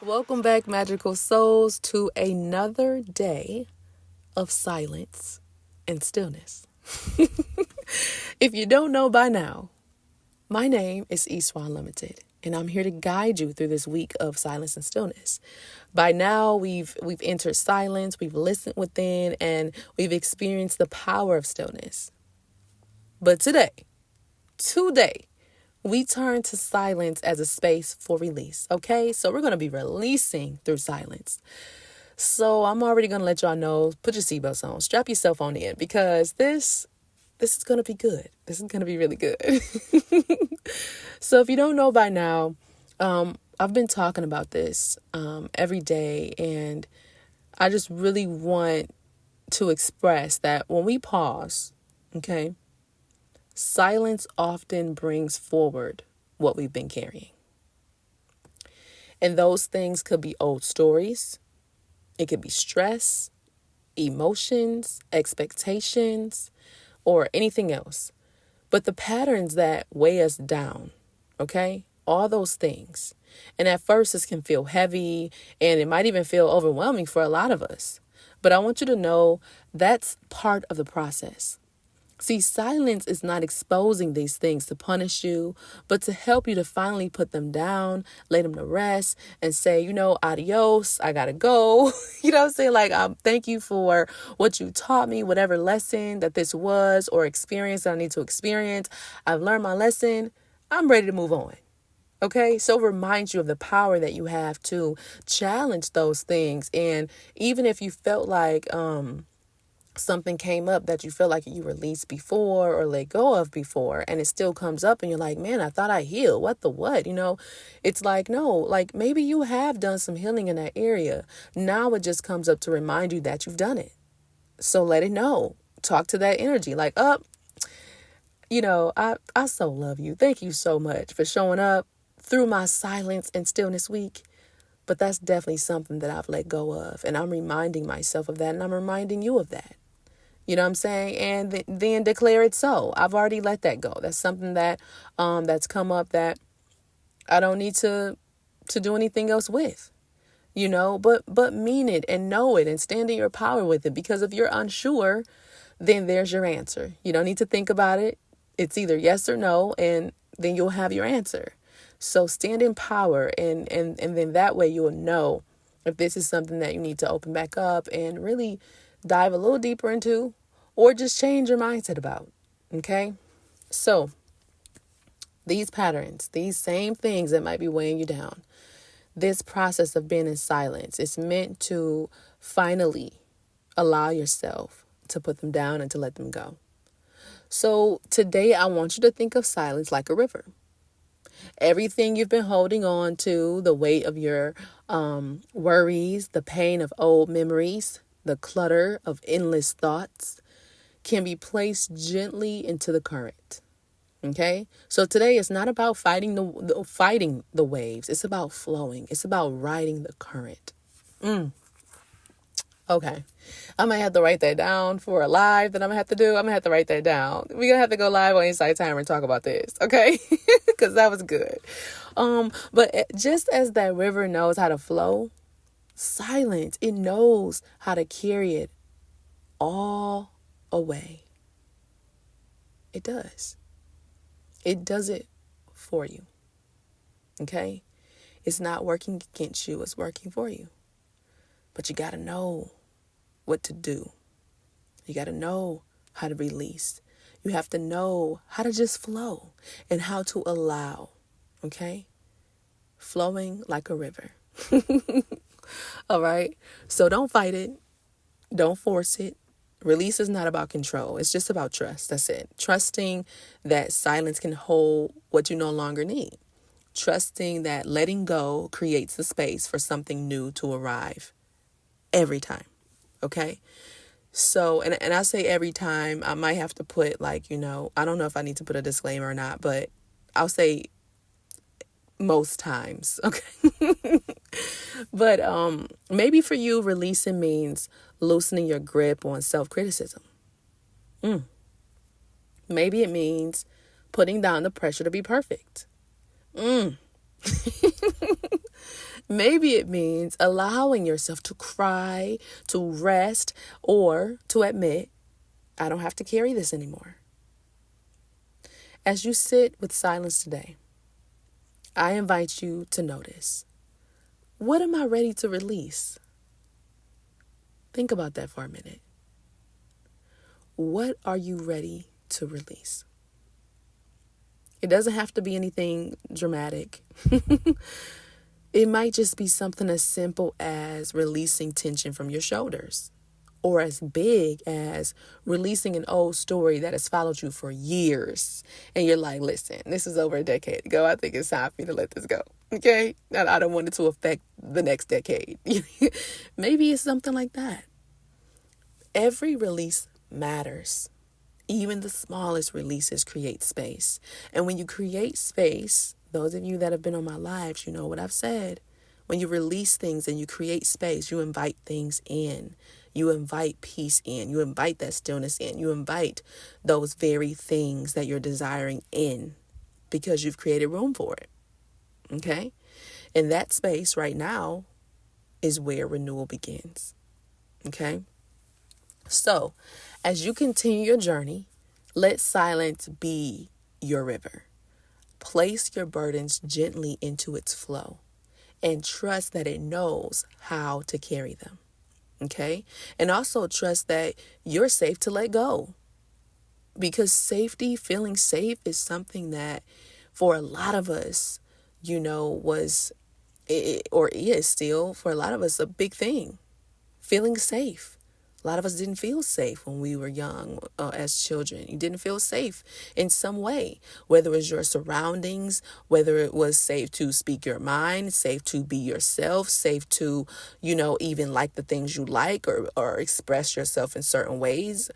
Welcome back, magical souls, to another day of silence and stillness. If you don't know by now, my name is Eswan Limited, and I'm here to guide you through this week of silence and stillness. By now, we've entered silence, we've listened within, and we've experienced the power of stillness. But today, we turn to silence as a space for release, okay? So we're going to be releasing through silence. So I'm already going to let y'all know, put your seatbelts on, strap yourself on in, because this is going to be good. This is going to be really good. So if you don't know by now, I've been talking about this every day, and I just really want to express that when we pause, okay, silence often brings forward what we've been carrying. And those things could be old stories. It could be stress, emotions, expectations, or anything else. But the patterns that weigh us down, okay? All those things. And at first, this can feel heavy, and it might even feel overwhelming for a lot of us. But I want you to know that's part of the process. See, silence is not exposing these things to punish you, but to help you to finally put them down, lay them to rest, and say, adios, I gotta go. You know what I'm saying? Like, thank you for what you taught me, whatever lesson that this was or experience that I need to experience. I've learned my lesson. I'm ready to move on. Okay, so remind you of the power that you have to challenge those things. And even if you felt like, something came up that you feel like you released before or let go of before, and it still comes up and you're like, man, I thought I healed. What? It's like, no, like maybe you have done some healing in that area. Now it just comes up to remind you that you've done it. So let it know. Talk to that energy like, I so love you. Thank you so much for showing up through my silence and stillness week. But that's definitely something that I've let go of. And I'm reminding myself of that, and I'm reminding you of that. You know what I'm saying? And then declare it so. I've already let that go. That's something that that's come up that I don't need to do anything else with. But mean it and know it and stand in your power with it. Because if you're unsure, then there's your answer. You don't need to think about it. It's either yes or no, and then you'll have your answer. So stand in power, and then that way you'll know if this is something that you need to open back up and really dive a little deeper into, or just change your mindset about. Okay? So these patterns, these same things that might be weighing you down, this process of being in silence is meant to finally allow yourself to put them down and to let them go. So today I want you to think of silence like a river. Everything you've been holding on to, the weight of your worries, the pain of old memories, the clutter of endless thoughts, can be placed gently into the current. Okay? So today it's not about fighting the waves. It's about flowing. It's about riding the current. Okay. I might have to write that down for a live that I'm going to have to do. I'm going to have to write that down. We're going to have to go live on Insight Timer and talk about this. Okay? Because that was good. But just as that river knows how to flow, silence, it knows how to carry it all away. It does. It does it for you. Okay? It's not working against you. It's working for you. But you got to know what to do. You got to know how to release. You have to know how to just flow and how to allow. Okay? Flowing like a river. All right? So don't fight it. Don't force it. Release is not about control. It's just about trust. That's it. Trusting that silence can hold what you no longer need. Trusting that letting go creates the space for something new to arrive every time. Okay? So, and I say every time, I might have to put I don't know if I need to put a disclaimer or not, but I'll say most times. Okay? But maybe for you, releasing means loosening your grip on self-criticism. Maybe it means putting down the pressure to be perfect. Maybe it means allowing yourself to cry, to rest, or to admit, I don't have to carry this anymore. As you sit with silence today, I invite you to notice, what am I ready to release? Think about that for a minute. What are you ready to release? It doesn't have to be anything dramatic. It might just be something as simple as releasing tension from your shoulders, or as big as releasing an old story that has followed you for years. And you're like, listen, this is over a decade ago. I think it's time for me to let this go. Okay? And I don't want it to affect the next decade. Maybe it's something like that. Every release matters. Even the smallest releases create space. And when you create space, those of you that have been on my lives, you know what I've said. When you release things and you create space, you invite things in. You invite peace in. You invite that stillness in. You invite those very things that you're desiring in because you've created room for it. Okay? And that space right now is where renewal begins. Okay? So, as you continue your journey, let silence be your river. Place your burdens gently into its flow and trust that it knows how to carry them. Okay? And also trust that you're safe to let go. Because safety, feeling safe is something that for a lot of us, was or is still for a lot of us a big thing. Feeling safe. A lot of us didn't feel safe when we were young as children. You didn't feel safe in some way, whether it was your surroundings, whether it was safe to speak your mind, safe to be yourself, safe to, even like the things you like or express yourself in certain ways,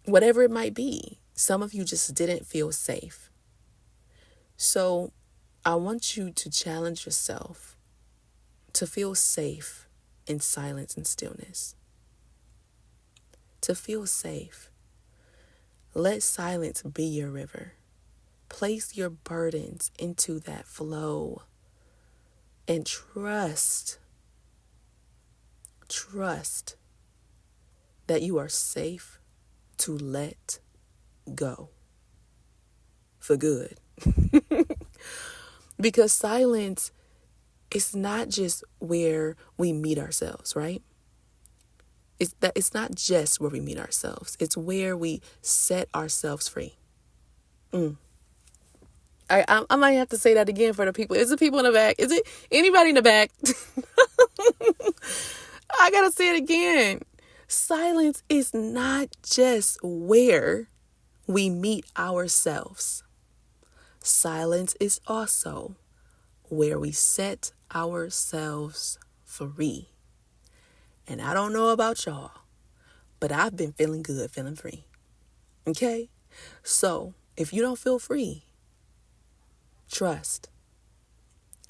whatever it might be. Some of you just didn't feel safe. So I want you to challenge yourself to feel safe in silence and stillness. To feel safe, let silence be your river. Place your burdens into that flow and trust that you are safe to let go for good. Because silence is not just where we meet ourselves, right? It's not just where we meet ourselves. It's where we set ourselves free. I might have to say that again for the people. Is it people in the back? Is it anybody in the back? I gotta say it again. Silence is not just where we meet ourselves. Silence is also where we set ourselves free. And I don't know about y'all, but I've been feeling good, feeling free. Okay? So, if you don't feel free, trust.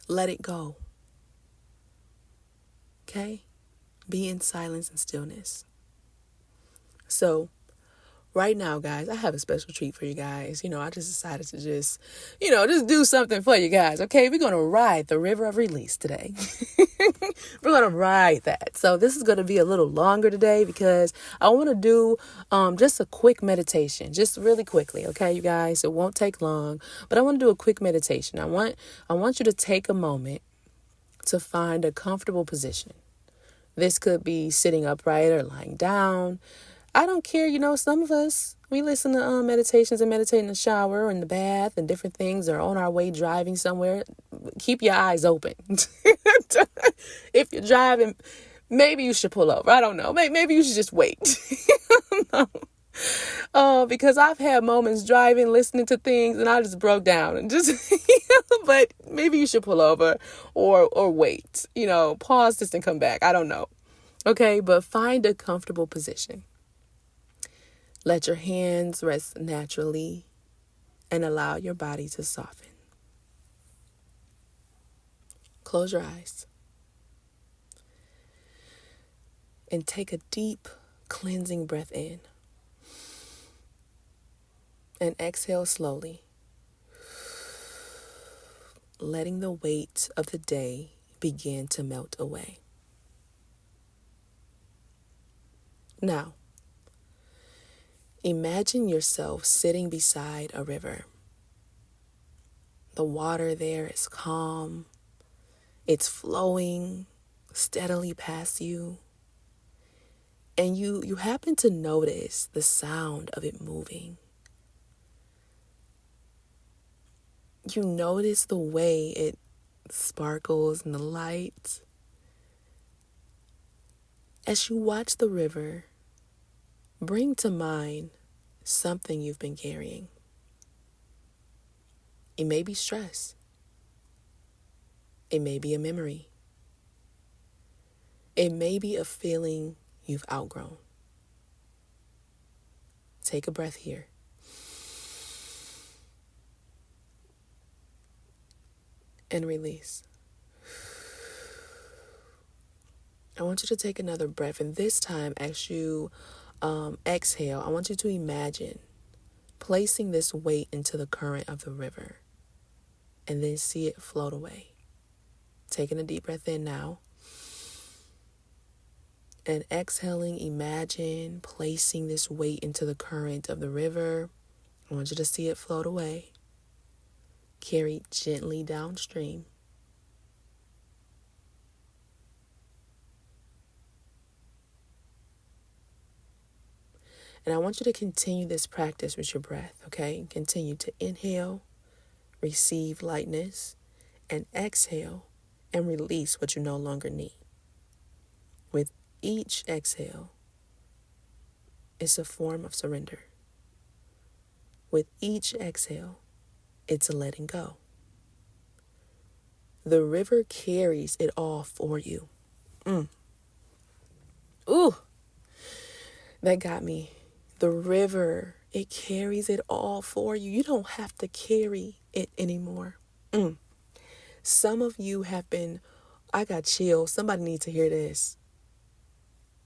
Let it go. Okay? Be in silence and stillness. So, right now, guys, I have a special treat for you guys. I just decided to just do something for you guys. Okay? We're going to ride the river of release today. We're going to ride that. So this is going to be a little longer today because I want to do just a quick meditation, just really quickly. Okay, you guys, it won't take long, but I want to do a quick meditation. I want you to take a moment to find a comfortable position. This could be sitting upright or lying down. I don't care. Some of us, we listen to meditations and meditate in the shower or in the bath and different things, or on our way driving somewhere. Keep your eyes open. If you're driving, maybe you should pull over. I don't know. Maybe you should just wait. Because I've had moments driving, listening to things, and I just broke down and just, but maybe you should pull over or wait, pause this and come back. I don't know. Okay. But find a comfortable position. Let your hands rest naturally and allow your body to soften. Close your eyes and take a deep cleansing breath in and exhale slowly, letting the weight of the day begin to melt away. Now, imagine yourself sitting beside a river. The water there is calm. It's flowing steadily past you. And you happen to notice the sound of it moving. You notice the way it sparkles in the light. As you watch the river, bring to mind something you've been carrying. It may be stress. It may be a memory. It may be a feeling you've outgrown. Take a breath here. And release. I want you to take another breath, and this time as you exhale, I want you to imagine placing this weight into the current of the river and then see it float away. Taking a deep breath in now. And exhaling, imagine placing this weight into the current of the river. I want you to see it float away. Carry gently downstream. And I want you to continue this practice with your breath, okay? Continue to inhale, receive lightness, and exhale and release what you no longer need. With each exhale, it's a form of surrender. With each exhale, it's a letting go. The river carries it all for you. Ooh, that got me. The river, it carries it all for you. You don't have to carry it anymore. Some of you have been, I got chills. Somebody needs to hear this.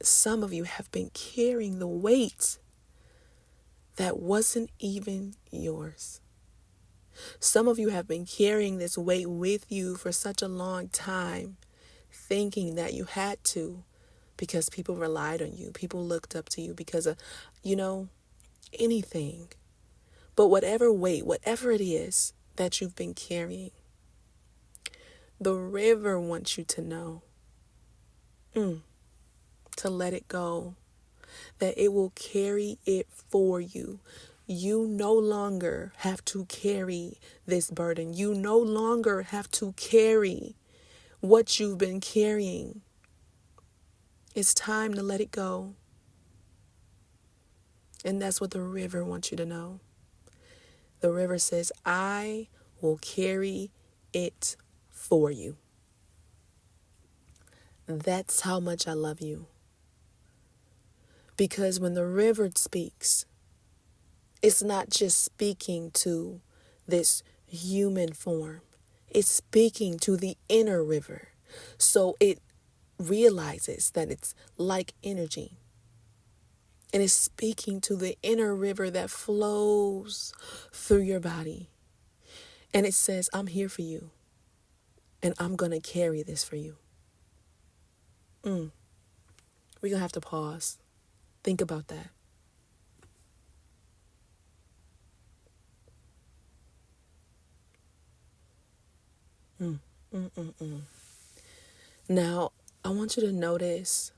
Some of you have been carrying the weight that wasn't even yours. Some of you have been carrying this weight with you for such a long time, thinking that you had to because people relied on you. People looked up to you because of, anything. But whatever weight, whatever it is that you've been carrying, the river wants you to know, to let it go, that it will carry it for you. You no longer have to carry this burden. You no longer have to carry what you've been carrying. It's time to let it go. And that's what the river wants you to know. The river says, I will carry it for you. That's how much I love you. Because when the river speaks, it's not just speaking to this human form. It's speaking to the inner river. So it realizes that it's like energy. And it's speaking to the inner river that flows through your body. And it says, I'm here for you. And I'm going to carry this for you. We're going to have to pause. Think about that. Now, I want you to notice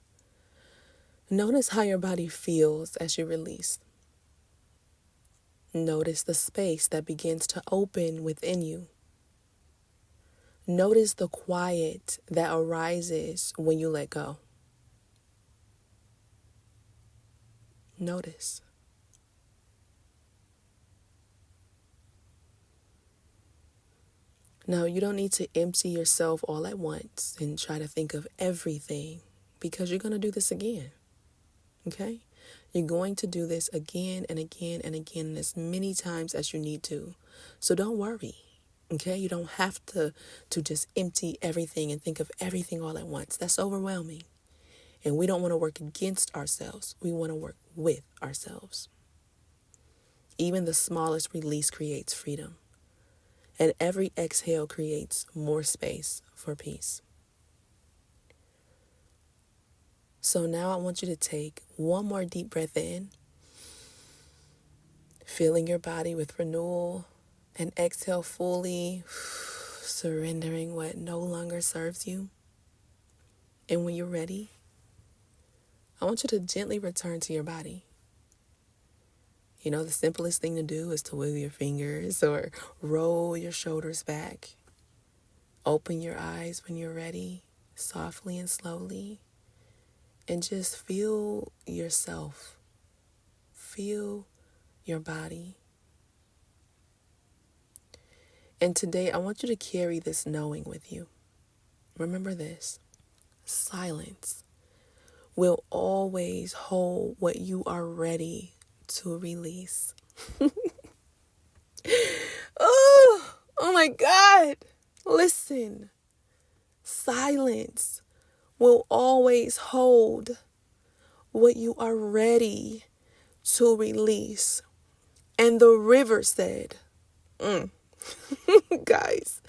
how your body feels as you release. Notice the space that begins to open within you. Notice the quiet that arises when you let go. Notice. Now, you don't need to empty yourself all at once and try to think of everything, because you're going to do this again. Okay? You're going to do this again and again and again, as many times as you need to. So don't worry. Okay? You don't have to just empty everything and think of everything all at once. That's overwhelming. And we don't want to work against ourselves. We want to work with ourselves. Even the smallest release creates freedom. And every exhale creates more space for peace. So now I want you to take one more deep breath in, filling your body with renewal, and exhale fully, surrendering what no longer serves you. And when you're ready, I want you to gently return to your body. You know, the simplest thing to do is to wiggle your fingers or roll your shoulders back. Open your eyes when you're ready, softly and slowly, and just feel yourself. Feel your body. And today, I want you to carry this knowing with you. Remember this: silence will always hold what you are ready to release. Oh my God. Listen, silence will always hold what you are ready to release. And the river said, guys,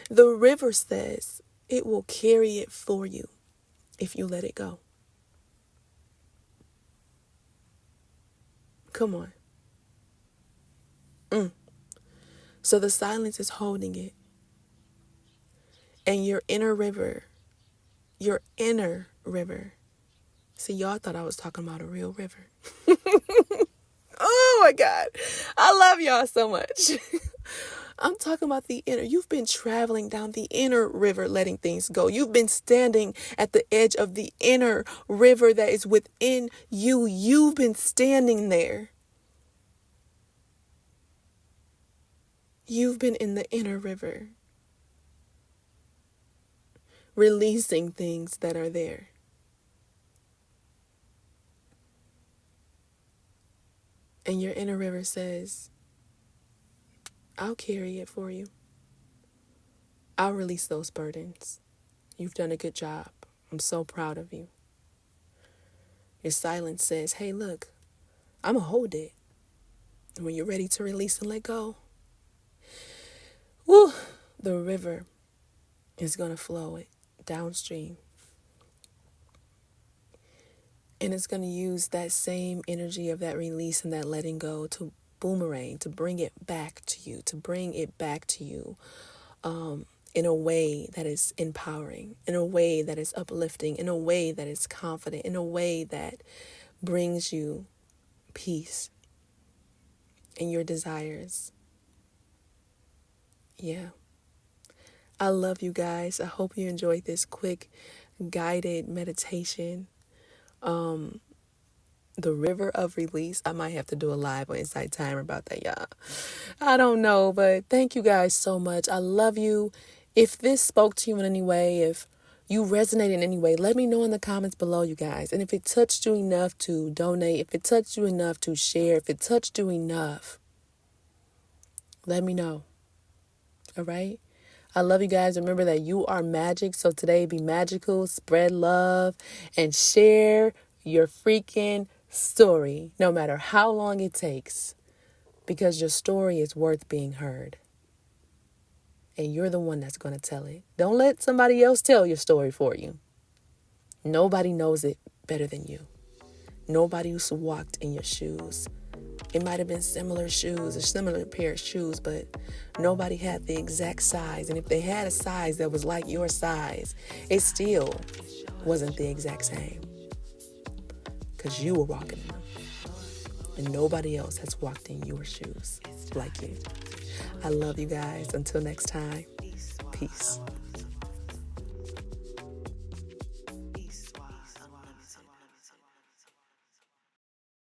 the river says it will carry it for you if you let it go. Come on. So the silence is holding it. And your inner river. See, y'all thought I was talking about a real river. Oh my God. I love y'all so much. I'm talking about the inner. You've been traveling down the inner river, letting things go. You've been standing at the edge of the inner river that is within you. You've been standing there. You've been in the inner river, releasing things that are there. And your inner river says, I'll carry it for you. I'll release those burdens. You've done a good job. I'm so proud of you. Your silence says, hey, look, I'm going to hold it. And when you're ready to release and let go, the river is going to flow it downstream. And it's going to use that same energy of that release and that letting go to boomerang, to bring it back to you, in a way that is empowering, in a way that is uplifting, in a way that is confident, in a way that brings you peace and your desires. Yeah. I love you guys. I hope you enjoyed this quick guided meditation. The river of release. I might have to do a live on Insight Timer about that, y'all. I don't know, but thank you guys so much. I love you. If this spoke to you in any way, if you resonate in any way, let me know in the comments below, you guys. And if it touched you enough to donate, if it touched you enough to share, if it touched you enough, let me know. All right? I love you guys. Remember that you are magic. So today, be magical, spread love, and share your freaking story, no matter how long it takes, because your story is worth being heard. And you're the one that's going to tell it. Don't let somebody else tell your story for you. Nobody knows it better than you. Nobody who's walked in your shoes. It might have been similar shoes, a similar pair of shoes, but nobody had the exact size. And if they had a size that was like your size, it still wasn't the exact same. Because you were walking in them. And nobody else has walked in your shoes like you. I love you guys. Until next time, peace.